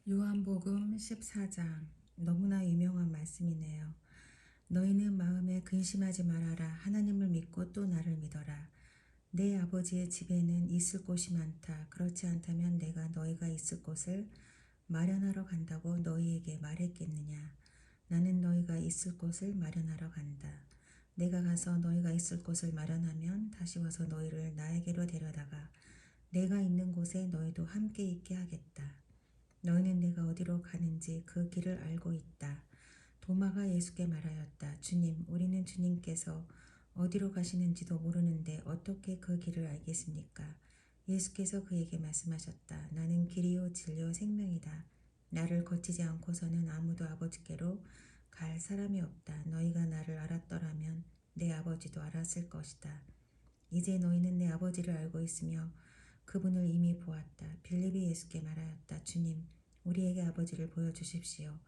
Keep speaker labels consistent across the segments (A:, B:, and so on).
A: 요한복음 14장. 너무나 유명한 말씀이네요. 너희는 마음에 근심하지 말아라. 하나님을 믿고 또 나를 믿어라. 내 아버지의 집에는 있을 곳이 많다. 그렇지 않다면 내가 너희가 있을 곳을 마련하러 간다고 너희에게 말했겠느냐. 나는 너희가 있을 곳을 마련하러 간다. 내가 가서 너희가 있을 곳을 마련하면 다시 와서 너희를 나에게로 데려다가 내가 있는 곳에 너희도 함께 있게 하겠다. 너희는 내가 어디로 가는지 그 길을 알고 있다. 도마가 예수께 말하였다. 주님, 우리는 주님께서 어디로 가시는지도 모르는데 어떻게 그 길을 알겠습니까? 예수께서 그에게 말씀하셨다. 나는 길이요 진리요 생명이다. 나를 거치지 않고서는 아무도 아버지께로 갈 사람이 없다. 너희가 나를 알았더라면 내 아버지도 알았을 것이다. 이제 너희는 내 아버지를 알고 있으며 그분을 이미 보았다. 빌립이 예수께 말하였다. 주님, 우리에게 아버지를 보여주십시오.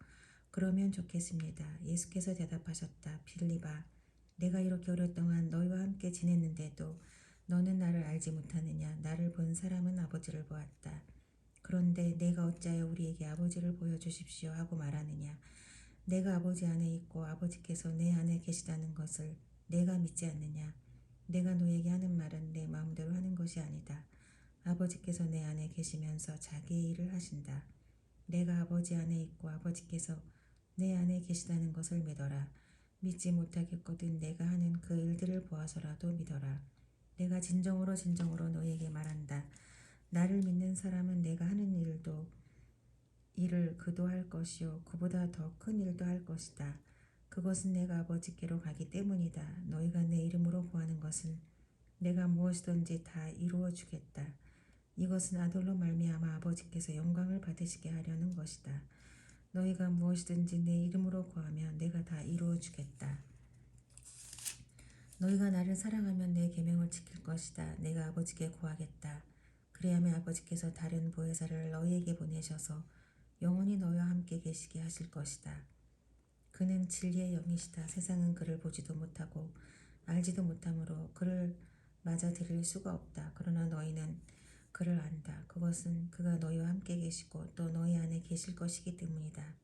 A: 그러면 좋겠습니다. 예수께서 대답하셨다. 빌립아, 내가 이렇게 오랫동안 너희와 함께 지냈는데도 너는 나를 알지 못하느냐? 나를 본 사람은 아버지를 보았다. 그런데 내가 어찌하여 우리에게 아버지를 보여주십시오 하고 말하느냐? 내가 아버지 안에 있고 아버지께서 내 안에 계시다는 것을 내가 믿지 않느냐? 내가 너에게 하는 말은 내 마음대로 하는 것이 아니다. 아버지께서 내 안에 계시면서 자기의 일을 하신다. 내가 아버지 안에 있고 아버지께서 내 안에 계시다는 것을 믿어라. 믿지 못하겠거든 내가 하는 그 일들을 보아서라도 믿어라. 내가 진정으로 너희에게 말한다. 나를 믿는 사람은 내가 하는 일을 그도 할 것이요 그보다 더 큰 일도 할 것이다. 그것은 내가 아버지께로 가기 때문이다. 너희가 내 이름으로 구하는 것은 내가 무엇이든지 다 이루어 주겠다. 이것은 아들로 말미암아 아버지께서 영광을 받으시게 하려는 것이다. 너희가 무엇이든지 내 이름으로 구하면 내가 다 이루어 주겠다. 너희가 나를 사랑하면 내 계명을 지킬 것이다. 내가 아버지께 구하겠다. 그리하면 아버지께서 다른 보혜사를 너희에게 보내셔서 영원히 너희와 함께 계시게 하실 것이다. 그는 진리의 영이시다. 세상은 그를 보지도 못하고 알지도 못하므로 그를 맞아들일 수가 없다. 그러나 너희는 그를 안다. 그것은 그가 너희와 함께 계시고 또 너희 안에 계실 것이기 때문이다.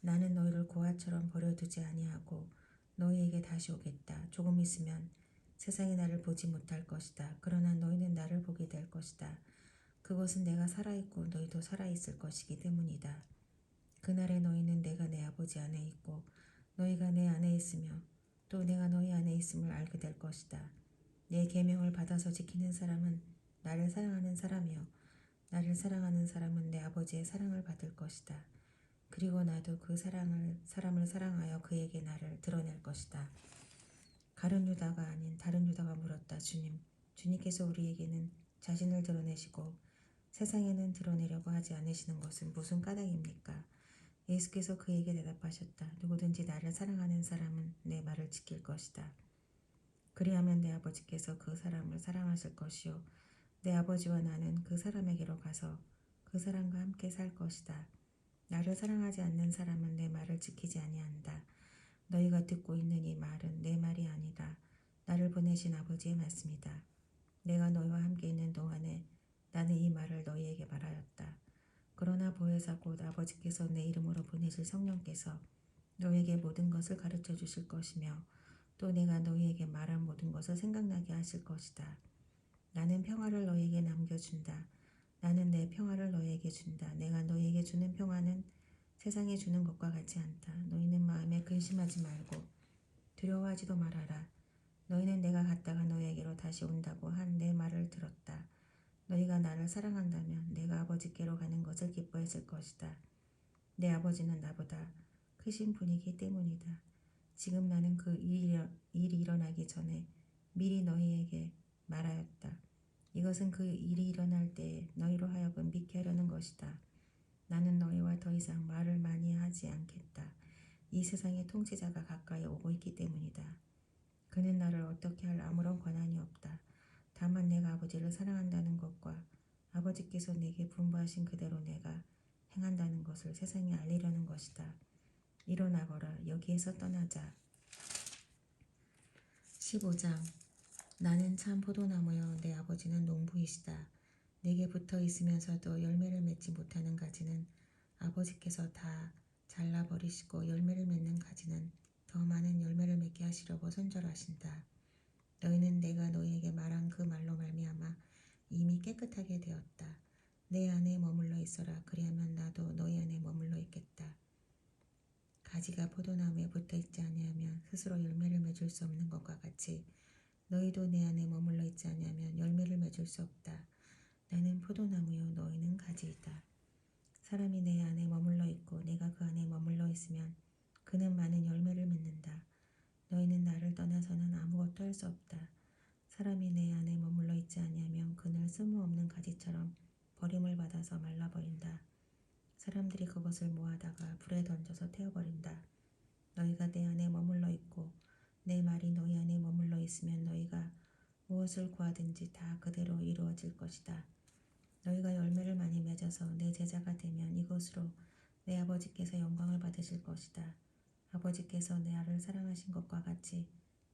A: 나는 너희를 고아처럼 버려두지 아니하고 너희에게 다시 오겠다. 조금 있으면 세상이 나를 보지 못할 것이다. 그러나 너희는 나를 보게 될 것이다. 그것은 내가 살아있고 너희도 살아있을 것이기 때문이다. 그날에 너희는 내가 내 아버지 안에 있고 너희가 내 안에 있으며 또 내가 너희 안에 있음을 알게 될 것이다. 내 계명을 받아서 지키는 사람은 나를 사랑하는 사람이요 나를 사랑하는 사람은 내 아버지의 사랑을 받을 것이다. 그리고 나도 그 사람을 사랑하여 그에게 나를 드러낼 것이다. 가룟 유다가 아닌 다른 유다가 물었다. 주님께서 우리에게는 자신을 드러내시고 세상에는 드러내려고 하지 않으시는 것은 무슨 까닭입니까? 예수께서 그에게 대답하셨다. 누구든지 나를 사랑하는 사람은 내 말을 지킬 것이다. 그리하면 내 아버지께서 그 사람을 사랑하실 것이요 내 아버지와 나는 그 사람에게로 가서 그 사람과 함께 살 것이다. 나를 사랑하지 않는 사람은 내 말을 지키지 아니한다. 너희가 듣고 있는 이 말은 내 말이 아니라 나를 보내신 아버지의 말씀이다. 내가 너희와 함께 있는 동안에 나는 이 말을 너희에게 말하였다. 그러나 보혜사 곧 아버지께서 내 이름으로 보내실 성령께서 너희에게 모든 것을 가르쳐 주실 것이며 또 내가 너희에게 말한 모든 것을 생각나게 하실 것이다. 나는 평화를 너희에게 남겨준다. 나는 내 평화를 너희에게 준다. 내가 너희에게 주는 평화는 세상이 주는 것과 같지 않다. 너희는 마음에 근심하지 말고 두려워하지도 말아라. 너희는 내가 갔다가 너희에게로 다시 온다고 한 내 말을 들었다. 너희가 나를 사랑한다면 내가 아버지께로 가는 것을 기뻐했을 것이다. 내 아버지는 나보다 크신 분이기 때문이다. 지금 나는 그 일이 일어나기 전에 미리 너희에게 말하였다. 이것은 그 일이 일어날 때에 너희로 하여금 믿게 하려는 것이다. 나는 너희와 더 이상 말을 많이 하지 않겠다. 이 세상의 통치자가 가까이 오고 있기 때문이다. 그는 나를 어떻게 할 아무런 권한이 없다. 다만 내가 아버지를 사랑한다는 것과 아버지께서 내게 분부하신 그대로 내가 행한다는 것을 세상에 알리려는 것이다. 일어나거라. 여기에서 떠나자. 15장. 나는 참 포도나무여 내 아버지는 농부이시다. 내게 붙어 있으면서도 열매를 맺지 못하는 가지는 아버지께서 다 잘라버리시고 열매를 맺는 가지는 더 많은 열매를 맺게 하시려고 손절하신다. 너희는 내가 너희에게 말한 그 말로 말미암아 이미 깨끗하게 되었다. 내 안에 머물러 있어라. 그리하면 나도 너희 안에 머물러 있겠다. 가지가 포도나무에 붙어 있지 아니하면 스스로 열매를 맺을 수 없는 것과 같이 너희도 내 안에 머물러 있지 아니하면 열매를 맺을 수 없다. 나는 포도나무요 너희는 가지이다. 사람이 내 안에 머물러 있고 내가 그 안에 머물러 있으면 그는 많은 열매를 맺는다. 너희는 나를 떠나서는 아무것도 할 수 없다. 사람이 내 안에 머물러 있지 아니하면 그는 쓸모없는 가지처럼 버림을 받아서 말라버린다. 사람들이 그것을 모아다가 불에 던져서 태워버린다. 너희가 내 안에 머물러 있고 내 말이 너희 안에 머물러 있으면 너희가 무엇을 구하든지 다 그대로 이루어질 것이다. 너희가 열매를 많이 맺어서 내 제자가 되면 이것으로 내 아버지께서 영광을 받으실 것이다. 아버지께서 나를 사랑하신 것과 같이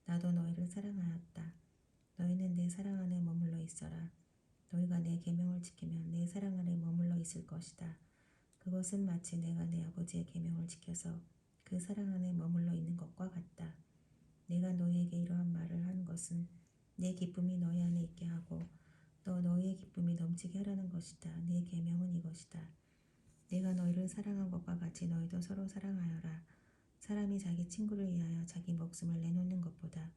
A: 나도 너희를 사랑하였다. 너희는 내 사랑 안에 머물러 있어라. 너희가 내 계명을 지키면 내 사랑 안에 머물러 있을 것이다. 그것은 마치 내가 내 아버지의 계명을 지켜서 그 사랑 안에 머물러 있는 것과 같다. 내가 너희에게 이러한 말을 한 것은 내 기쁨이 너희 안에 있게 하고 또 너희의 기쁨이 넘치게 하려는 것이다. 내 계명은 이것이다. 내가 너희를 사랑한 것과 같이 너희도 서로 사랑하여라. 사람이 자기 친구를 위하여 자기 목숨을 내놓는 것보다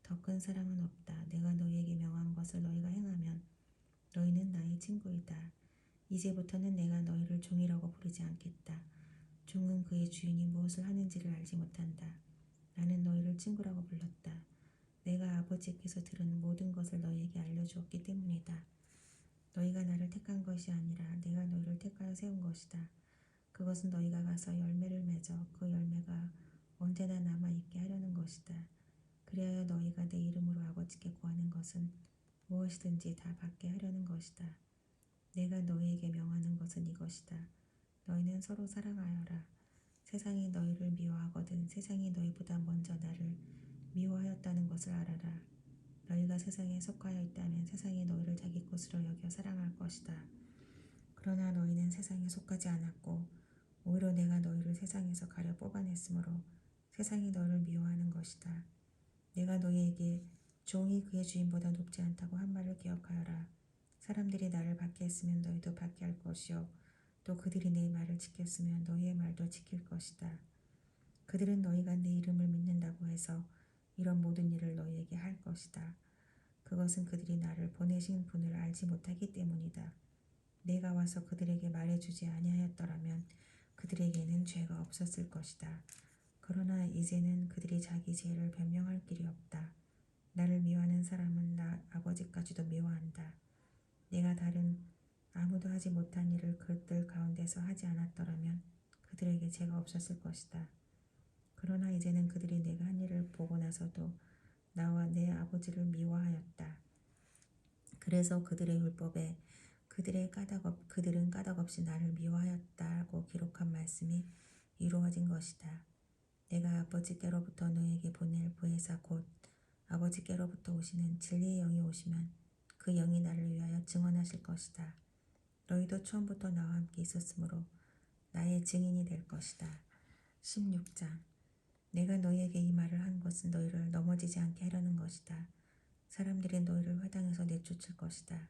A: 더 큰 사랑은 없다. 내가 너희에게 명한 것을 너희가 행하면 너희는 나의 친구이다. 이제부터는 내가 너희를 종이라고 부르지 않겠다. 종은 그의 주인이 무엇을 하는지를 알지 못한다. 나는 너희를 친구라고 불렀다. 내가 아버지께서 들은 모든 것을 너희에게 알려주었기 때문이다. 너희가 나를 택한 것이 아니라 내가 너희를 택하여 세운 것이다. 그것은 너희가 가서 열매를 맺어 그 열매가 언제나 남아있게 하려는 것이다. 그리하여 너희가 내 이름으로 아버지께 구하는 것은 무엇이든지 다 받게 하려는 것이다. 내가 너희에게 명하는 것은 이것이다. 너희는 서로 사랑하여라. 세상이 너희를 미워하거든 세상이 너희보다 먼저 나를 미워하였다는 것을 알아라. 너희가 세상에 속하여 있다면 세상이 너희를 자기 것으로 여겨 사랑할 것이다. 그러나 너희는 세상에 속하지 않았고 오히려 내가 너희를 세상에서 가려 뽑아냈으므로 세상이 너희를 미워하는 것이다. 내가 너희에게 종이 그의 주인보다 높지 않다고 한 말을 기억하여라. 사람들이 나를 받게 했으면 너희도 받게 할 것이요 또 그들이 내 말을 지켰으면 너희의 말도 지킬 것이다. 그들은 너희가 내 이름을 믿는다고 해서 이런 모든 일을 너희에게 할 것이다. 그것은 그들이 나를 보내신 분을 알지 못하기 때문이다. 내가 와서 그들에게 말해주지 아니하였더라면 그들에게는 죄가 없었을 것이다. 그러나 이제는 그들이 자기 죄를 변명할 길이 없다. 나를 미워하는 사람은 나 아버지까지도 미워한다. 내가 다른 아무도 하지 못한 일을 그들 가운데서 하지 않았더라면 그들에게 죄가 없었을 것이다. 그러나 이제는 그들이 내가 한 일을 보고 나서도 나와 내 아버지를 미워하였다. 그래서 그들의 율법에 그들은 까닭 없이 나를 미워하였다고 기록한 말씀이 이루어진 것이다. 내가 아버지께로부터 너희에게 보낼 보혜사 곧 아버지께로부터 오시는 진리의 영이 오시면 그 영이 나를 위하여 증언하실 것이다. 너희도 처음부터 나와 함께 있었으므로 나의 증인이 될 것이다. 16장 내가 너희에게 이 말을 한 것은 너희를 넘어지지 않게 하려는 것이다. 사람들이 너희를 회당에서 내쫓을 것이다.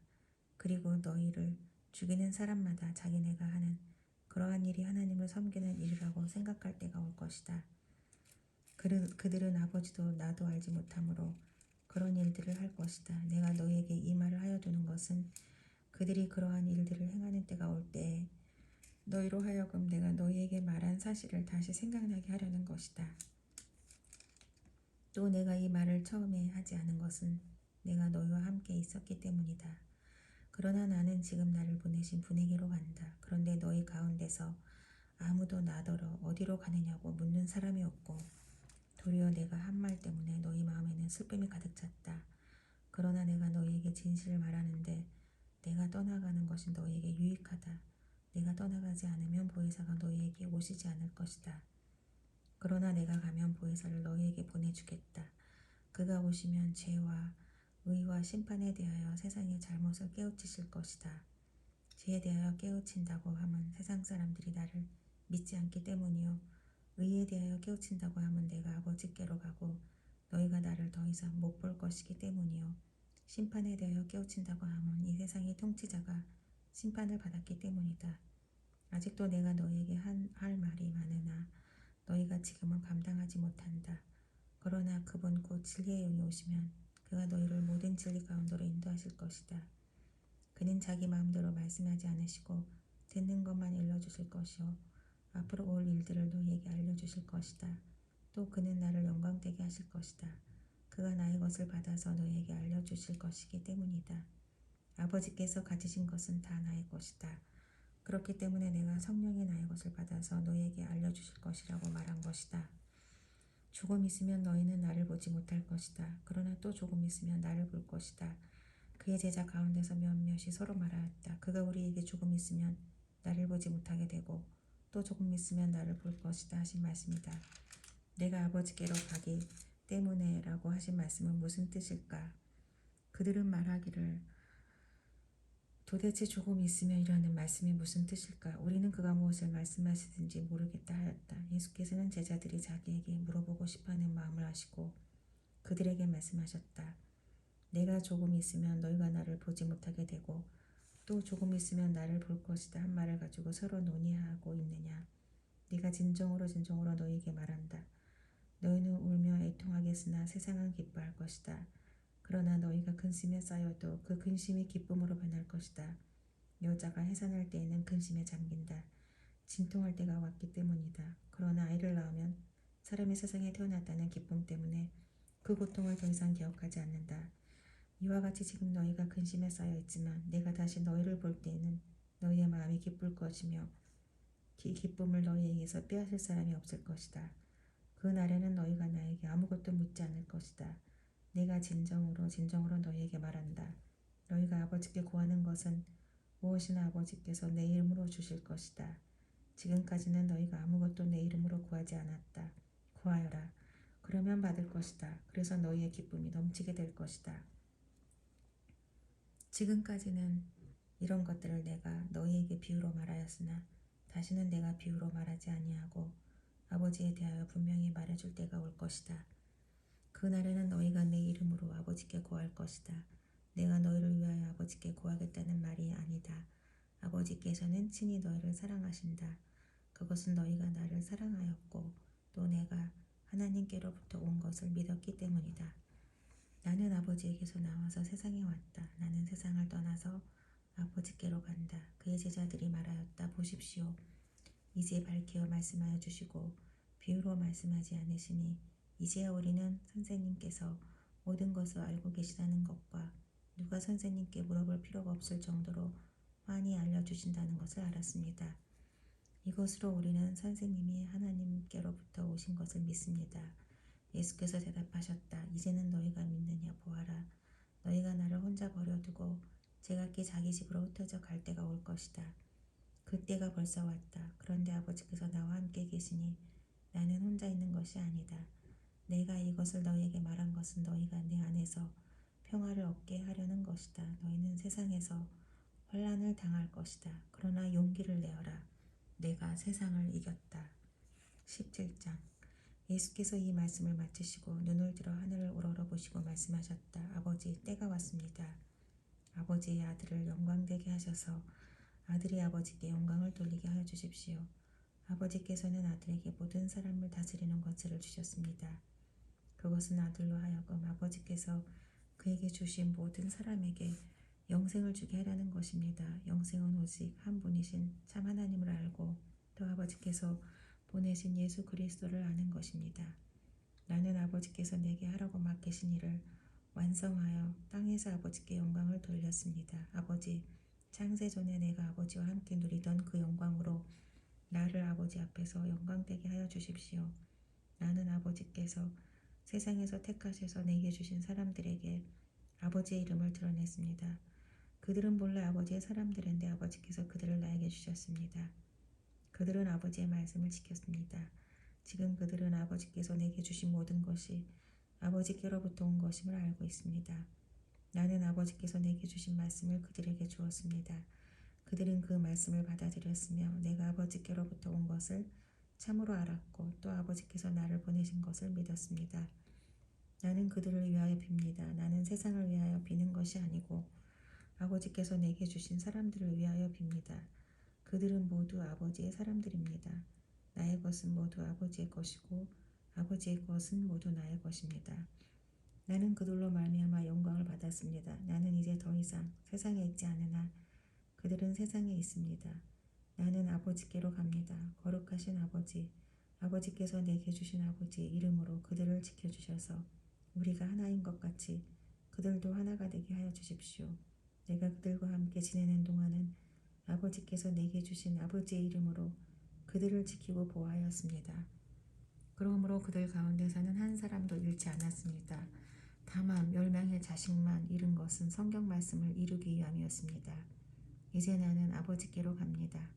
A: 그리고 너희를 죽이는 사람마다 자기네가 하는 그러한 일이 하나님을 섬기는 일이라고 생각할 때가 올 것이다. 그들은 아버지도 나도 알지 못하므로 그런 일들을 할 것이다. 내가 너희에게 이 말을 하여 두는 것은 그들이 그러한 일들을 행하는 때가 올 때에 너희로 하여금 내가 너희에게 말한 사실을 다시 생각나게 하려는 것이다. 또 내가 이 말을 처음에 하지 않은 것은 내가 너희와 함께 있었기 때문이다. 그러나 나는 지금 나를 보내신 분에게로 간다. 그런데 너희 가운데서 아무도 나더러 어디로 가느냐고 묻는 사람이 없고 도리어 내가 한 말 때문에 너희 마음에는 슬픔이 가득 찼다. 그러나 내가 너희에게 진실을 말하는데 내가 떠나가는 것이 너희에게 유익하다. 내가 떠나가지 않으면 보혜사가 너희에게 오시지 않을 것이다. 그러나 내가 가면 보혜사를 너희에게 보내주겠다. 그가 오시면 죄와 의와 심판에 대하여 세상의 잘못을 깨우치실 것이다. 죄에 대하여 깨우친다고 함은 세상 사람들이 나를 믿지 않기 때문이요 의에 대하여 깨우친다고 함은 내가 아버지께로 가고 너희가 나를 더 이상 못 볼 것이기 때문이요 심판에 대하여 깨우친다고 함은 이 세상의 통치자가 심판을 받았기 때문이다. 아직도 내가 너희에게 할 말이 많으나 너희가 지금은 감당하지 못한다. 그러나 그분 곧 진리의 영이 오시면 그가 너희를 모든 진리 가운데로 인도하실 것이다. 그는 자기 마음대로 말씀하지 않으시고 듣는 것만 일러주실 것이요 앞으로 올 일들을 너희에게 알려주실 것이다. 또 그는 나를 영광되게 하실 것이다. 그가 나의 것을 받아서 너희에게 알려주실 것이기 때문이다. 아버지께서 가지신 것은 다 나의 것이다. 그렇기 때문에 내가 성령이 나의 것을 받아서 너희에게 알려주실 것이라고 말한 것이다. 조금 있으면 너희는 나를 보지 못할 것이다. 그러나 또 조금 있으면 나를 볼 것이다. 그의 제자 가운데서 몇몇이 서로 말하였다. 그가 우리에게 조금 있으면 나를 보지 못하게 되고 또 조금 있으면 나를 볼 것이다 하신 말씀이다. 내가 아버지께로 가기 때문에 라고 하신 말씀은 무슨 뜻일까? 그들은 말하기를 도대체 조금 있으면 이라는 말씀이 무슨 뜻일까? 우리는 그가 무엇을 말씀하시든지 모르겠다 하였다. 예수께서는 제자들이 자기에게 물어보고 싶어하는 마음을 아시고 그들에게 말씀하셨다. 내가 조금 있으면 너희가 나를 보지 못하게 되고 또 조금 있으면 나를 볼 것이다 한 말을 가지고 서로 논의하고 있느냐. 네가 진정으로 진정으로 너희에게 말한다. 너희는 울며 애통하겠으나 세상은 기뻐할 것이다. 그러나 너희가 근심에 쌓여도 그 근심이 기쁨으로 변할 것이다. 여자가 해산할 때에는 근심에 잠긴다. 진통할 때가 왔기 때문이다. 그러나 아이를 낳으면 사람이 세상에 태어났다는 기쁨 때문에 그 고통을 더 이상 기억하지 않는다. 이와 같이 지금 너희가 근심에 쌓여 있지만 내가 다시 너희를 볼 때에는 너희의 마음이 기쁠 것이며 기쁨을 너희에게서 빼앗을 사람이 없을 것이다. 그 날에는 너희가 나에게 아무것도 묻지 않을 것이다. 내가 진정으로 진정으로 너희에게 말한다. 너희가 아버지께 구하는 것은 무엇이나 아버지께서 내 이름으로 주실 것이다. 지금까지는 너희가 아무것도 내 이름으로 구하지 않았다. 구하여라. 그러면 받을 것이다. 그래서 너희의 기쁨이 넘치게 될 것이다. 지금까지는 이런 것들을 내가 너희에게 비유로 말하였으나 다시는 내가 비유로 말하지 아니하고 아버지에 대하여 분명히 말해줄 때가 올 것이다. 그날에는 너희가 내 이름으로 아버지께 구할 것이다. 내가 너희를 위하여 아버지께 구하겠다는 말이 아니다. 아버지께서는 친히 너희를 사랑하신다. 그것은 너희가 나를 사랑하였고 또 내가 하나님께로부터 온 것을 믿었기 때문이다. 나는 아버지에게서 나와서 세상에 왔다. 나는 세상을 떠나서 아버지께로 간다. 그의 제자들이 말하였다. 보십시오. 이제 밝히어 말씀하여 주시고 비유로 말씀하지 않으시니 이제야 우리는 선생님께서 모든 것을 알고 계시다는 것과 누가 선생님께 물어볼 필요가 없을 정도로 많이 알려주신다는 것을 알았습니다. 이것으로 우리는 선생님이 하나님께로부터 오신 것을 믿습니다. 예수께서 대답하셨다. 이제는 너희가 믿느냐 보아라. 너희가 나를 혼자 버려두고 제각기 자기 집으로 흩어져 갈 때가 올 것이다. 그때가 벌써 왔다. 그런데 아버지께서 나와 함께 계시니 나는 혼자 있는 것이 아니다. 내가 이것을 너희에게 말한 것은 너희가 내 안에서 평화를 얻게 하려는 것이다. 너희는 세상에서 환난을 당할 것이다. 그러나 용기를 내어라. 내가 세상을 이겼다. 17장 예수께서 이 말씀을 마치시고 눈을 들어 하늘을 우러러보시고 말씀하셨다. 아버지, 때가 왔습니다. 아버지의 아들을 영광되게 하셔서 아들이 아버지께 영광을 돌리게 하여 주십시오. 아버지께서는 아들에게 모든 사람을 다스리는 권세를 주셨습니다. 그것은 아들로 하여금 아버지께서 그에게 주신 모든 사람에게 영생을 주게 하라는 것입니다. 영생은 오직 한 분이신 참 하나님을 알고 또 아버지께서 보내신 예수 그리스도를 아는 것입니다. 나는 아버지께서 내게 하라고 맡기신 일을 완성하여 땅에서 아버지께 영광을 돌렸습니다. 아버지, 창세전에 내가 아버지와 함께 누리던 그 영광으로 나를 아버지 앞에서 영광되게 하여 주십시오. 나는 아버지께서 세상에서 택하셔서 내게 주신 사람들에게 아버지의 이름을 드러냈습니다. 그들은 본래 아버지의 사람들인데 아버지께서 그들을 나에게 주셨습니다. 그들은 아버지의 말씀을 지켰습니다. 지금 그들은 아버지께서 내게 주신 모든 것이 아버지께로부터 온 것임을 알고 있습니다. 나는 아버지께서 내게 주신 말씀을 그들에게 주었습니다. 그들은 그 말씀을 받아들였으며 내가 아버지께로부터 온 것을 참으로 알았고 또 아버지께서 나를 보내신 것을 믿었습니다. 나는 그들을 위하여 빕니다. 나는 세상을 위하여 비는 것이 아니고 아버지께서 내게 주신 사람들을 위하여 빕니다. 그들은 모두 아버지의 사람들입니다. 나의 것은 모두 아버지의 것이고 아버지의 것은 모두 나의 것입니다. 나는 그들로 말미암아 영광을 받았습니다. 나는 이제 더 이상 세상에 있지 않으나 그들은 세상에 있습니다. 나는 아버지께로 갑니다. 거룩하신 아버지, 아버지께서 내게 주신 아버지의 이름으로 그들을 지켜주셔서 우리가 하나인 것 같이 그들도 하나가 되게 하여 주십시오. 내가 그들과 함께 지내는 동안은 아버지께서 내게 주신 아버지의 이름으로 그들을 지키고 보호하였습니다. 그러므로 그들 가운데서는 한 사람도 잃지 않았습니다. 다만 멸망의 자식만 잃은 것은 성경 말씀을 이루기 위함이었습니다. 이제 나는 아버지께로 갑니다.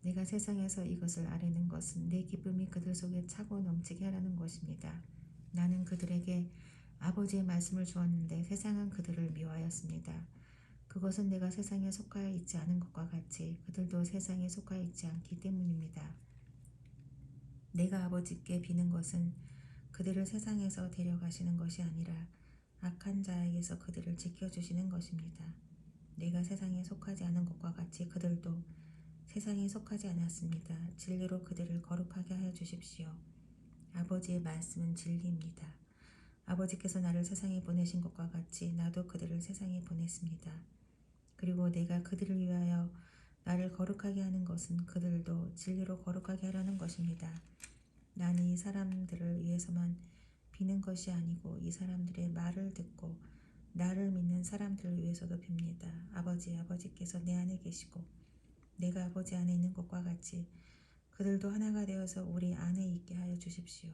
A: 내가 세상에서 이것을 아뢰는 것은 내 기쁨이 그들 속에 차고 넘치게 하라는 것입니다. 나는 그들에게 아버지의 말씀을 주었는데 세상은 그들을 미워하였습니다. 그것은 내가 세상에 속하여 있지 않은 것과 같이 그들도 세상에 속하여 있지 않기 때문입니다. 내가 아버지께 비는 것은 그들을 세상에서 데려가시는 것이 아니라 악한 자에게서 그들을 지켜주시는 것입니다. 내가 세상에 속하지 않은 것과 같이 그들도 세상에 속하지 않았습니다. 진리로 그들을 거룩하게 하여 주십시오. 아버지의 말씀은 진리입니다. 아버지께서 나를 세상에 보내신 것과 같이 나도 그들을 세상에 보냈습니다. 그리고 내가 그들을 위하여 나를 거룩하게 하는 것은 그들도 진리로 거룩하게 하려는 것입니다. 나는 이 사람들을 위해서만 비는 것이 아니고 이 사람들의 말을 듣고 나를 믿는 사람들을 위해서도 빕니다. 아버지께서 내 안에 계시고 내가 아버지 안에 있는 것과 같이 그들도 하나가 되어서 우리 안에 있게 하여 주십시오.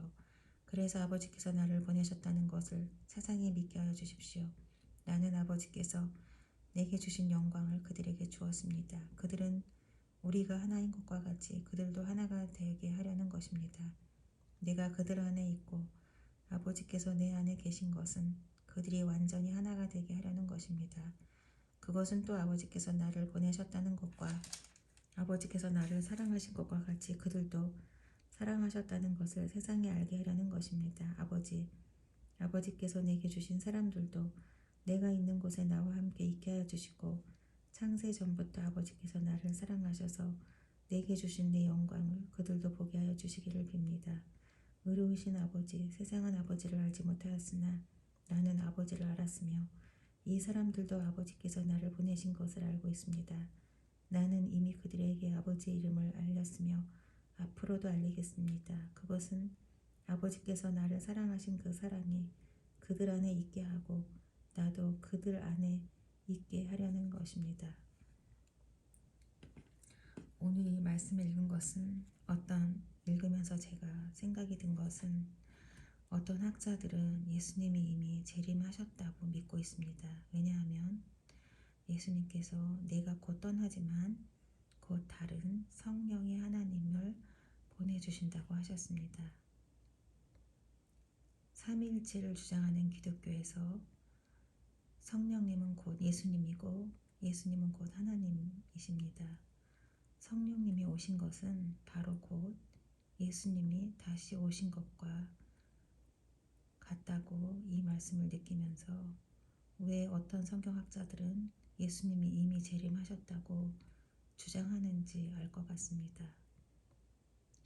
A: 그래서 아버지께서 나를 보내셨다는 것을 세상에 믿게 하여 주십시오. 나는 아버지께서 내게 주신 영광을 그들에게 주었습니다. 그들은 우리가 하나인 것과 같이 그들도 하나가 되게 하려는 것입니다. 내가 그들 안에 있고 아버지께서 내 안에 계신 것은 그들이 완전히 하나가 되게 하려는 것입니다. 그것은 또 아버지께서 나를 보내셨다는 것과 아버지께서 나를 사랑하신 것과 같이 그들도 사랑하셨다는 것을 세상에 알게 하려는 것입니다. 아버지께서 내게 주신 사람들도 내가 있는 곳에 나와 함께 있게 하여 주시고 창세 전부터 아버지께서 나를 사랑하셔서 내게 주신 내 영광을 그들도 보게 하여 주시기를 빕니다. 의로우신 아버지, 세상은 아버지를 알지 못하였으나 나는 아버지를 알았으며 이 사람들도 아버지께서 나를 보내신 것을 알고 있습니다. 나는 이미 그들에게 아버지의 이름을 알렸으며 앞으로도 알리겠습니다. 그것은 아버지께서 나를 사랑하신 그 사랑이 그들 안에 있게 하고 나도 그들 안에 있게 하려는 것입니다. 오늘 이 말씀을 읽은 것은 읽으면서 제가 생각이 든 것은 어떤 학자들은 예수님이 이미 재림하셨다고 믿고 있습니다. 왜냐하면 예수님께서 내가 곧 떠나지만 곧 다른 성령의 하나님을 보내주신다고 하셨습니다. 삼위일체를 주장하는 기독교에서 성령님은 곧 예수님이고 예수님은 곧 하나님이십니다. 성령님이 오신 것은 바로 곧 예수님이 다시 오신 것과 같다고 이 말씀을 느끼면서 왜 어떤 성경학자들은 예수님이 이미 재림하셨다고 주장하는지 알 것 같습니다.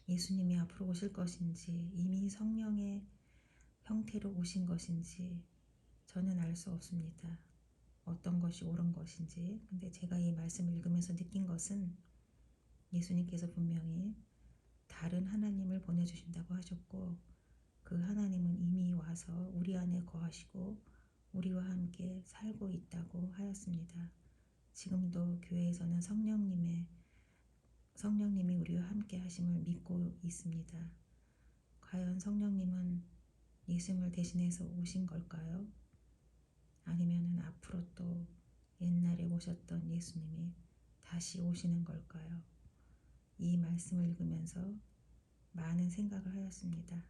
A: 예수님이 앞으로 오실 것인지 이미 성령의 형태로 오신 것인지 저는 알 수 없습니다. 어떤 것이 옳은 것인지. 근데 제가 이 말씀을 읽으면서 느낀 것은 예수님께서 분명히 다른 하나님을 보내주신다고 하셨고 그 하나님은 이미 와서 우리 안에 거하시고 우리와 함께 살고 있다고 하였습니다. 지금도 교회에서는 성령님이 우리와 함께 하심을 믿고 있습니다. 과연 성령님은 예수님을 대신해서 오신 걸까요? 아니면 앞으로 또 옛날에 오셨던 예수님이 다시 오시는 걸까요? 이 말씀을 읽으면서 많은 생각을 하였습니다.